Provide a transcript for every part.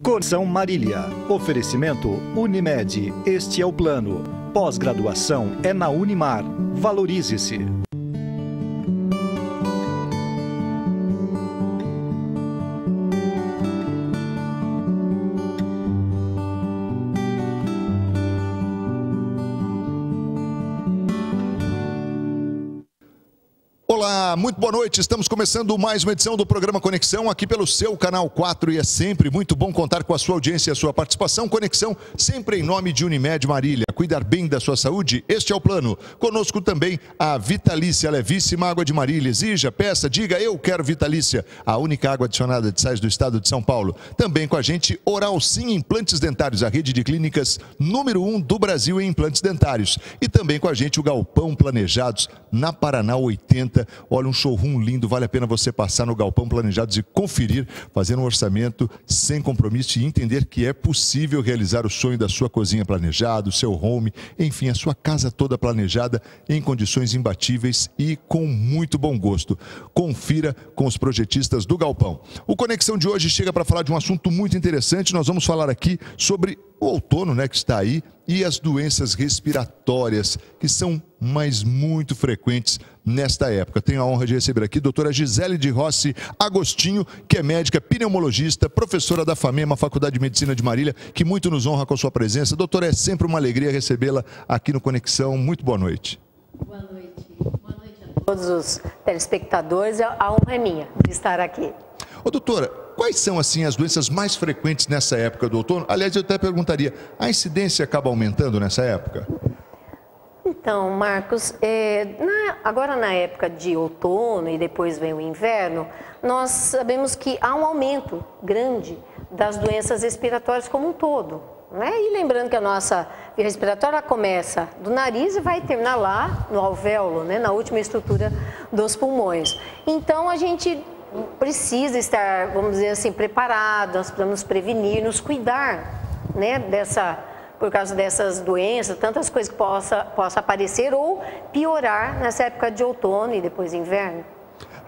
Conexão Marília. Oferecimento Unimed. Este é o plano. Pós-graduação é na Unimar. Valorize-se. Olá, muito boa noite. Estamos começando mais uma edição do programa Conexão aqui pelo seu canal 4 e é sempre muito bom contar com a sua audiência e a sua participação. Conexão sempre em nome de Unimed Marília. Cuidar bem da sua saúde, este é o plano. Conosco também a Vitalícia, levíssima água de Marília. Exija, peça, diga eu quero Vitalícia, a única água adicionada de sais do estado de São Paulo. Também com a gente Oral Sim Implantes Dentários, a rede de clínicas número 1 do Brasil em implantes dentários. E também com a gente o Galpão Planejados na Paraná 80. Olha, um showroom lindo, vale a pena você passar no Galpão Planejados e conferir, fazer um orçamento sem compromisso e entender que é possível realizar o sonho da sua cozinha planejada, o seu home, enfim, a sua casa toda planejada em condições imbatíveis e com muito bom gosto. Confira com os projetistas do Galpão. O Conexão de hoje chega para falar de um assunto muito interessante. Nós vamos falar aqui sobre o outono, que está aí, e as doenças respiratórias, que são mas muito frequentes nesta época. Tenho a honra de receber aqui a doutora Gisele de Rossi Agostinho, que é médica, pneumologista, professora da FAMEMA, Faculdade de Medicina de Marília, que muito nos honra com a sua presença. Doutora, é sempre uma alegria recebê-la aqui no Conexão. Muito boa noite. Boa noite. Boa noite a todos os telespectadores. A honra é minha de estar aqui. Ô, doutora, quais são, assim, as doenças mais frequentes nessa época do outono? Aliás, eu até perguntaria, a incidência acaba aumentando nessa época? Então, Marcos, agora na época de outono e depois vem o inverno, nós sabemos que há um aumento grande das doenças respiratórias como um todo. E lembrando que a nossa via respiratória começa do nariz e vai terminar lá no alvéolo, na última estrutura dos pulmões. Então, a gente precisa estar, vamos dizer assim, preparado, nós precisamos prevenir, nos cuidar, por causa dessas doenças, tantas coisas que possa aparecer ou piorar nessa época de outono e depois inverno.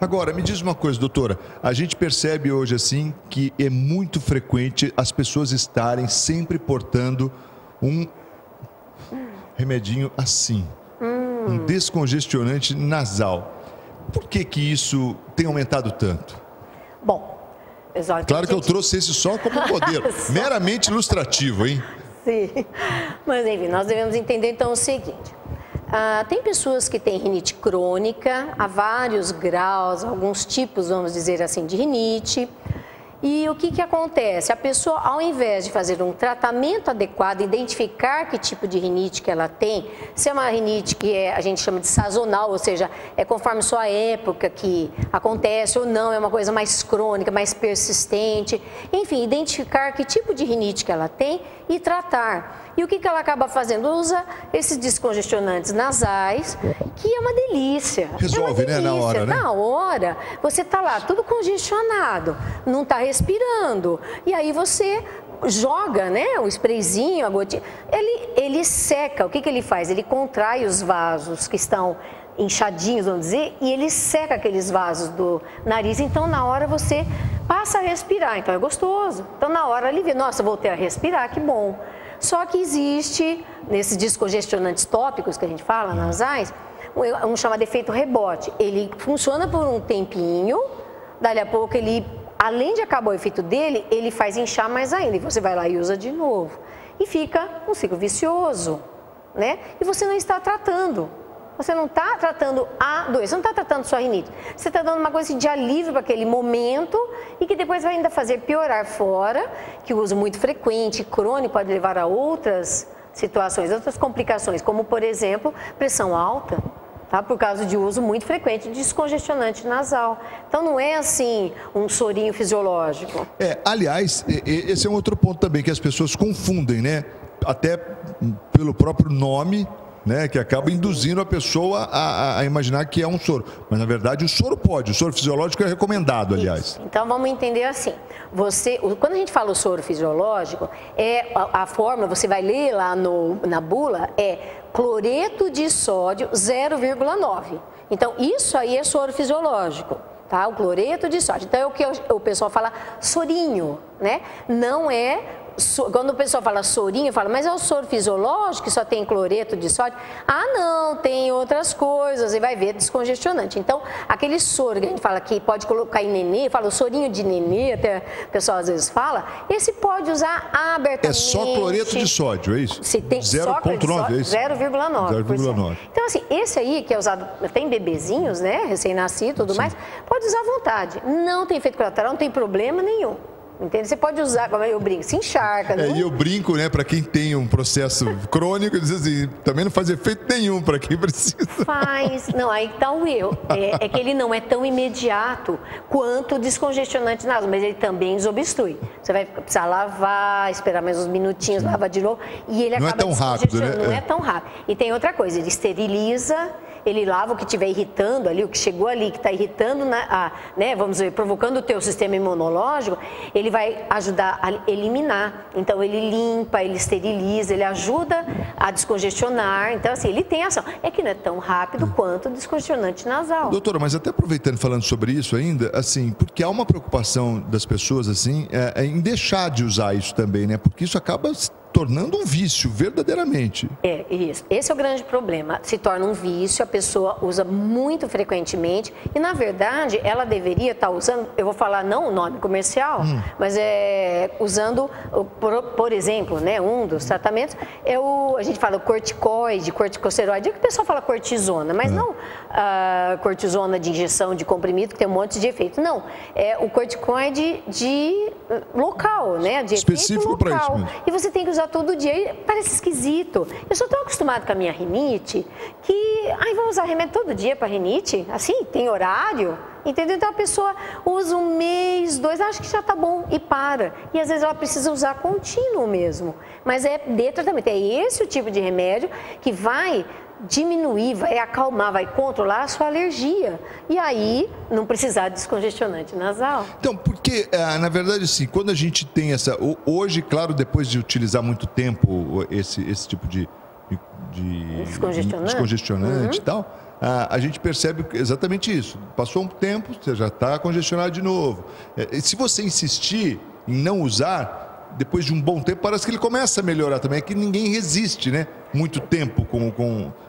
Agora, me diz uma coisa, doutora, a gente percebe hoje, assim, que é muito frequente as pessoas estarem sempre portando um remedinho assim, um descongestionante nasal. Por que isso tem aumentado tanto? Bom, exato. Claro que eu trouxe esse só como modelo, meramente ilustrativo, hein? Sim, mas enfim, nós devemos entender então o seguinte. Tem pessoas que têm rinite crônica, há vários graus, alguns tipos, vamos dizer assim, de rinite. E o que acontece? A pessoa, ao invés de fazer um tratamento adequado, identificar que tipo de rinite que ela tem, se é uma rinite que a gente chama de sazonal, ou seja, é conforme sua época que acontece ou não, é uma coisa mais crônica, mais persistente, enfim, identificar que tipo de rinite que ela tem e tratar. E o que ela acaba fazendo? Usa esses descongestionantes nasais, que é uma delícia. Resolve, na hora, né? Na hora, você está lá tudo congestionado, não está respirando. E aí você joga, o sprayzinho, a gotinha, ele seca. O que ele faz? Ele contrai os vasos que estão inchadinhos, vamos dizer, e ele seca aqueles vasos do nariz. Então, na hora você passa a respirar. Então, é gostoso. Então, na hora ele vê, nossa, voltei a respirar, que bom. Só que existe, nesses descongestionantes tópicos que a gente fala, nasais, um chamado efeito rebote. Ele funciona por um tempinho, dali a pouco ele, além de acabar o efeito dele, ele faz inchar mais ainda. E você vai lá e usa de novo. E fica um ciclo vicioso, E você não está tratando. Você não está tratando a doença, você não está tratando sua rinite. Você está dando uma coisa de alívio para aquele momento e que depois vai ainda fazer piorar fora, que o uso muito frequente, crônico, pode levar a outras situações, outras complicações, como, por exemplo, pressão alta, por causa de uso muito frequente de descongestionante nasal. Então, não é assim um sorinho fisiológico. Aliás, esse é um outro ponto também que as pessoas confundem, Até pelo próprio nome, que acaba induzindo a pessoa a imaginar que é um soro. Mas, na verdade, o soro pode. O soro fisiológico é recomendado, aliás. Isso. Então, vamos entender assim. Quando a gente fala o soro fisiológico, a fórmula, você vai ler lá na bula, é cloreto de sódio 0,9. Então, isso aí é soro fisiológico. tá? O cloreto de sódio. Então é o que o pessoal fala sorinho, né? Não é... Quando o pessoal fala sorinho, fala, mas é o soro fisiológico que só tem cloreto de sódio? Ah, não, tem outras coisas, e vai ver descongestionante. Então, aquele soro que a gente fala que pode colocar em nenê, fala o sorinho de nenê, até o pessoal às vezes fala, esse pode usar abertamente. É só cloreto de sódio, é isso? Se tem 0,9, é isso? 0,9. 0,9. Então, assim, esse aí que é usado, tem bebezinhos, né, recém-nascido e tudo mais, pode usar à vontade. Não tem efeito colateral, não tem problema nenhum. Entende? Você pode usar, como eu brinco, se encharca. E eu brinco, né, para quem tem um processo crônico, diz assim, também não faz efeito nenhum para quem precisa. Faz. Não, aí tá o erro. É que ele não é tão imediato quanto o descongestionante nasal, mas ele também desobstrui. Você vai precisar lavar, esperar mais uns minutinhos, lava de novo, e ele acaba descongestionando. Não é tão rápido, né? Não é tão rápido. E tem outra coisa, ele esteriliza, ele lava o que estiver irritando ali, o que chegou ali, que está irritando, né, vamos ver, provocando o teu sistema imunológico, ele vai ajudar a eliminar. Então, ele limpa, ele esteriliza, ele ajuda a descongestionar. Então, assim, ele tem ação. É que não é tão rápido quanto o descongestionante nasal. Doutora, mas até aproveitando falando sobre isso ainda, assim, porque há uma preocupação das pessoas, assim, em deixar de usar isso também, né? Porque isso acaba tornando um vício, verdadeiramente. É, isso. Esse é o grande problema. Se torna um vício, a pessoa usa muito frequentemente e, na verdade, ela deveria estar usando, eu vou falar não o nome comercial, mas usando, por exemplo, né, um dos tratamentos, a gente fala corticoide, corticosteroide, é que o pessoal fala cortisona, mas não cortisona de injeção, de comprimido, que tem um monte de efeito. Não, é o corticoide de local, né, de específico para isso mesmo. E você tem que usar todo dia, e parece esquisito. Eu sou tão acostumado com a minha rinite que, vou usar remédio todo dia para rinite? Assim, tem horário? Entendeu? Então a pessoa usa um mês, 2, acha que já tá bom e para. E às vezes ela precisa usar contínuo mesmo. Mas é de tratamento. É esse o tipo de remédio que vai diminuir, vai acalmar, vai controlar a sua alergia. E aí, não precisar de descongestionante nasal. Então, porque, na verdade, assim, quando a gente tem essa... Hoje, claro, depois de utilizar muito tempo esse tipo de descongestionante e tal, a gente percebe exatamente isso. Passou um tempo, você já está congestionado de novo. Se você insistir em não usar, depois de um bom tempo, parece que ele começa a melhorar também. É que ninguém resiste, né? Muito tempo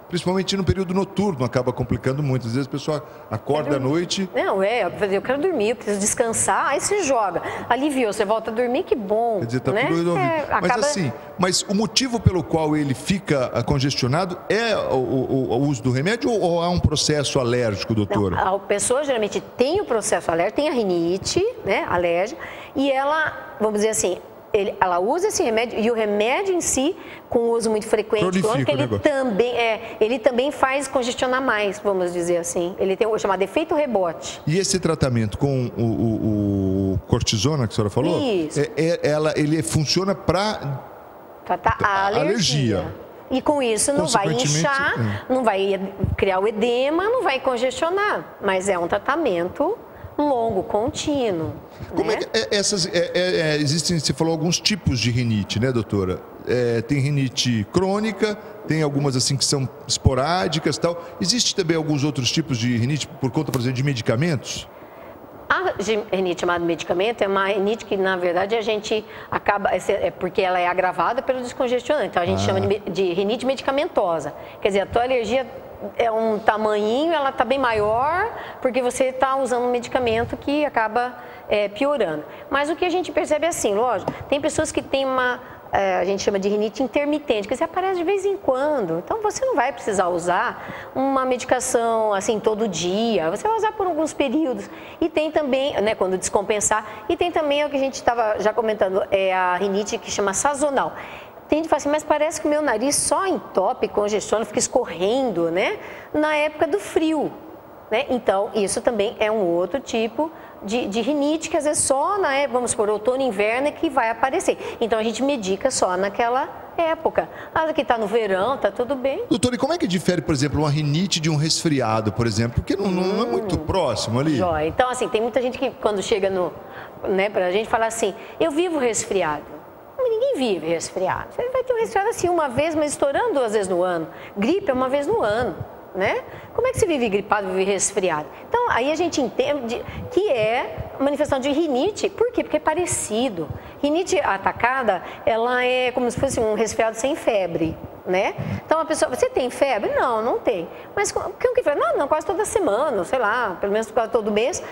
principalmente no período noturno, acaba complicando muito. Às vezes a pessoa acorda à noite... Não, eu quero dormir, eu preciso descansar, aí você joga. Aliviou, você volta a dormir, que bom. Quer dizer, tá né? tudo resolvido. Mas o motivo pelo qual ele fica congestionado é o uso do remédio ou há um processo alérgico, doutora? Não, a pessoa geralmente tem o processo alérgico, tem a rinite, né, alérgica, e ela, vamos dizer assim, ela usa esse remédio e o remédio em si, com uso muito frequente, ele também faz congestionar mais, vamos dizer assim. Ele tem o chamado efeito rebote. E esse tratamento com o cortisona que a senhora falou? Isso. Ele funciona para tratar a alergia. E com isso não vai inchar, não vai criar o edema, não vai congestionar. Mas é um tratamento longo, contínuo. Como é que existem, você falou, alguns tipos de rinite, né, doutora? Tem rinite crônica, tem algumas assim que são esporádicas e tal. Existe também alguns outros tipos de rinite por conta, por exemplo, de medicamentos? A rinite chamada medicamento é uma rinite que, na verdade, a gente acaba... porque ela é agravada pelo descongestionante. Então, a gente chama de rinite medicamentosa. Quer dizer, a tua alergia é um tamanhinho, ela está bem maior, porque você está usando um medicamento que acaba piorando. Mas o que a gente percebe é assim, lógico, tem pessoas que têm a gente chama de rinite intermitente, que aparece de vez em quando. Então, você não vai precisar usar uma medicação assim todo dia, você vai usar por alguns períodos. E tem também, né, quando descompensar, e tem também o que a gente estava já comentando, a rinite que chama sazonal. Tem de falar assim, mas parece que o meu nariz só entope, congestiona, fica escorrendo, né? Na época do frio, né? Então, isso também é um outro tipo de rinite que às vezes só na época, vamos por outono e inverno, é que vai aparecer. Então, a gente medica só naquela época. Que está no verão, está tudo bem. Doutor, e como é que difere, por exemplo, uma rinite de um resfriado, por exemplo? Porque não é muito próximo ali. Jóia. Então, assim, tem muita gente que quando chega pra gente fala assim, eu vivo resfriado. Ninguém vive resfriado. Você vai ter um resfriado assim uma vez, mas estourando 2 vezes no ano. Gripe é uma vez no ano. né? Como é que você vive gripado, vive resfriado? Então, aí a gente entende que é manifestação de rinite. Por quê? Porque é parecido. Rinite atacada, ela é como se fosse um resfriado sem febre, né? Então, a pessoa, você tem febre? Não, não tem. Mas o que faz? Não, quase toda semana, sei lá, pelo menos quase todo mês,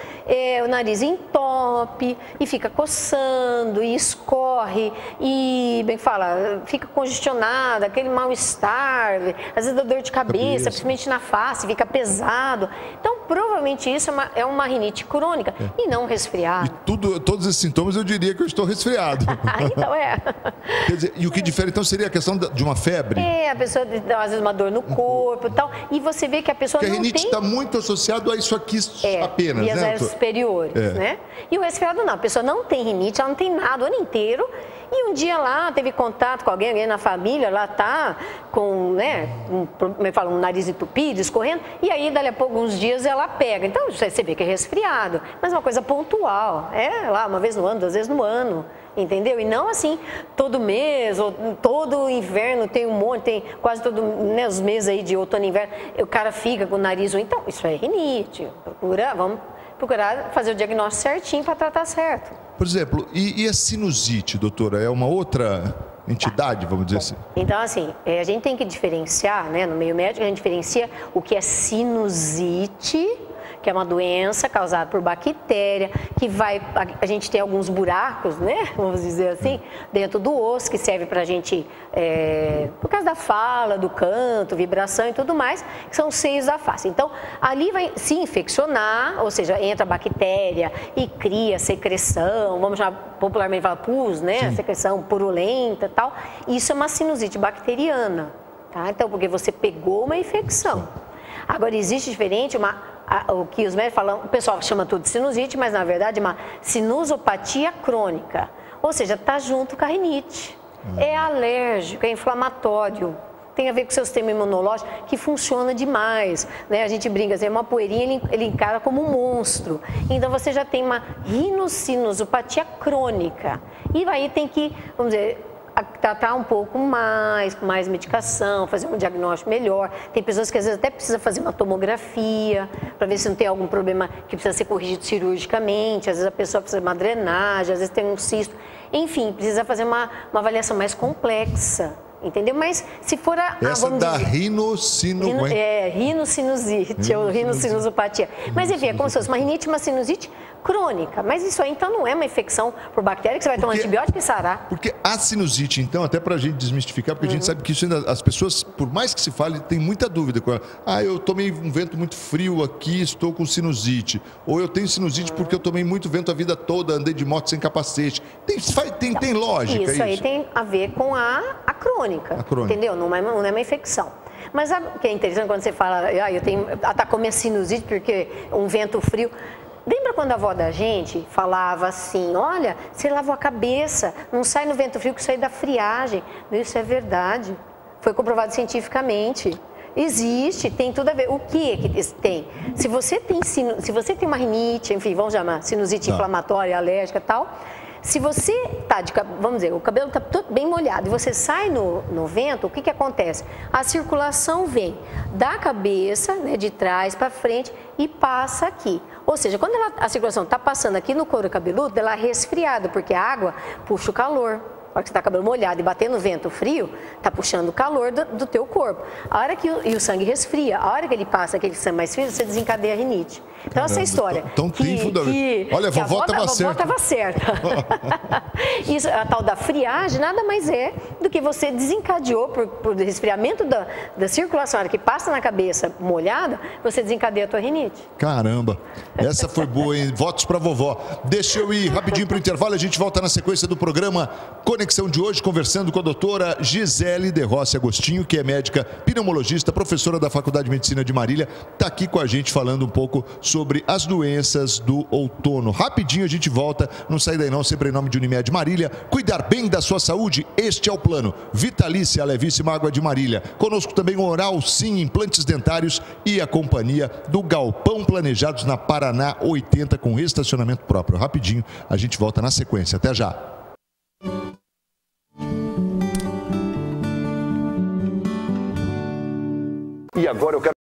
o nariz entope e fica coçando e escorre e, bem que fala, fica congestionado, aquele mal-estar, às vezes dá dor de cabeça, principalmente na face, fica pesado. Então, provavelmente isso é uma rinite crônica e não um resfriado. E todos esses sintomas eu diria que eu estou resfriado. Então Quer dizer, e o que difere então seria a questão de uma febre? A pessoa dá às vezes uma dor no corpo e tal, e você vê que a pessoa porque não tem... a rinite está muito associado a isso aqui apenas, e as né? áreas superiores, né? E o resfriado não, a pessoa não tem rinite, ela não tem nada o ano inteiro, e um dia lá teve contato com alguém na família, lá tá com, né, um nariz entupido, escorrendo, e aí dali a pouco, uns dias ela pega. Então você vê que é resfriado, mas é uma coisa pontual, lá uma vez no ano, 2 vezes no ano. Entendeu? E não assim, todo mês, ou todo inverno tem um monte, tem quase todos os meses aí de outono e inverno, o cara fica com o nariz ruim. Então, isso é rinite. Vamos procurar fazer o diagnóstico certinho para tratar certo. Por exemplo, e a sinusite, doutora? É uma outra entidade, vamos dizer assim? Então, assim, a gente tem que diferenciar, né? No meio médico, a gente diferencia o que é sinusite, que é uma doença causada por bactéria, que a gente tem alguns buracos, né, vamos dizer assim, dentro do osso, que serve para a gente, por causa da fala, do canto, vibração e tudo mais, que são os seios da face. Então, ali vai se infeccionar, ou seja, entra bactéria e cria secreção, vamos chamar popularmente, falar pus, né, sim, secreção purulenta e tal. Isso é uma sinusite bacteriana, tá? Então, porque você pegou uma infecção. Agora, existe diferente o que os médicos falam, o pessoal chama tudo de sinusite, mas na verdade é uma sinusopatia crônica, ou seja, está junto com a rinite. É alérgico, é inflamatório, tem a ver com o seu sistema imunológico, que funciona demais, né? A gente brinca assim, uma poeirinha ele encara como um monstro. Então você já tem uma rinosinusopatia crônica, e aí tem que, vamos dizer, tratar um pouco mais, com mais medicação, fazer um diagnóstico melhor. Tem pessoas que às vezes até precisa fazer uma tomografia para ver se não tem algum problema que precisa ser corrigido cirurgicamente. Às vezes a pessoa precisa de uma drenagem, às vezes tem um cisto. Enfim, precisa fazer uma avaliação mais complexa. Entendeu? Mas se for essa da rinosinusite ou rinosinusopatia. Mas enfim, é como se fosse uma rinite, uma sinusite crônica. Mas isso aí então não é uma infecção por bactéria que você vai tomar antibiótico e sarar. Porque a sinusite, então, até pra gente desmistificar, porque a gente sabe que isso ainda, as pessoas, por mais que se fale, tem muita dúvida com ela. Eu tomei um vento muito frio aqui, estou com sinusite. Ou eu tenho sinusite porque eu tomei muito vento a vida toda, andei de moto sem capacete. Tem lógica isso? Isso aí tem a ver com a crônica. Entendeu? Não é uma infecção. Mas sabe o que é interessante quando você fala, atacou minha sinusite porque um vento frio. Lembra quando a avó da gente falava assim, olha, você lavou a cabeça, não sai no vento frio que sai da friagem. Isso é verdade. Foi comprovado cientificamente. Existe, tem tudo a ver. O que tem? Se você tem uma rinite, enfim, vamos chamar sinusite inflamatória, alérgica e tal, se você está vamos dizer, o cabelo está todo bem molhado e você sai no vento, o que acontece? A circulação vem da cabeça, né, de trás para frente e passa aqui. Ou seja, quando a circulação está passando aqui no couro cabeludo, ela é resfriada, porque a água puxa o calor. A hora que você está com o cabelo molhado e batendo no vento frio, está puxando o calor do teu corpo. A hora que o sangue resfria, a hora que ele passa aquele sangue mais frio, você desencadeia a rinite. Então, essa história. Então tem fundamento. Olha, a vovó estava certa. Isso, a tal da friagem, nada mais é do que você desencadeou por resfriamento da circulação, a hora que passa na cabeça molhada, você desencadeia a tua rinite. Caramba, essa foi boa, hein? Votos para vovó. Deixa eu ir rapidinho para o intervalo, a gente volta na sequência do programa Conexão de hoje, conversando com a doutora Gisele de Rossi Agostinho, que é médica pneumologista, professora da Faculdade de Medicina de Marília, está aqui com a gente falando um pouco sobre as doenças do outono. Rapidinho a gente volta, não sai daí não, sempre em nome de Unimed Marília. Cuidar bem da sua saúde, este é o plano. Vitalícia, a levíssima água de Marília. Conosco também o Oral Sim, implantes dentários e a companhia do Galpão Planejados na Paraná 80 com estacionamento próprio. Rapidinho, a gente volta na sequência. Até já. E agora eu quero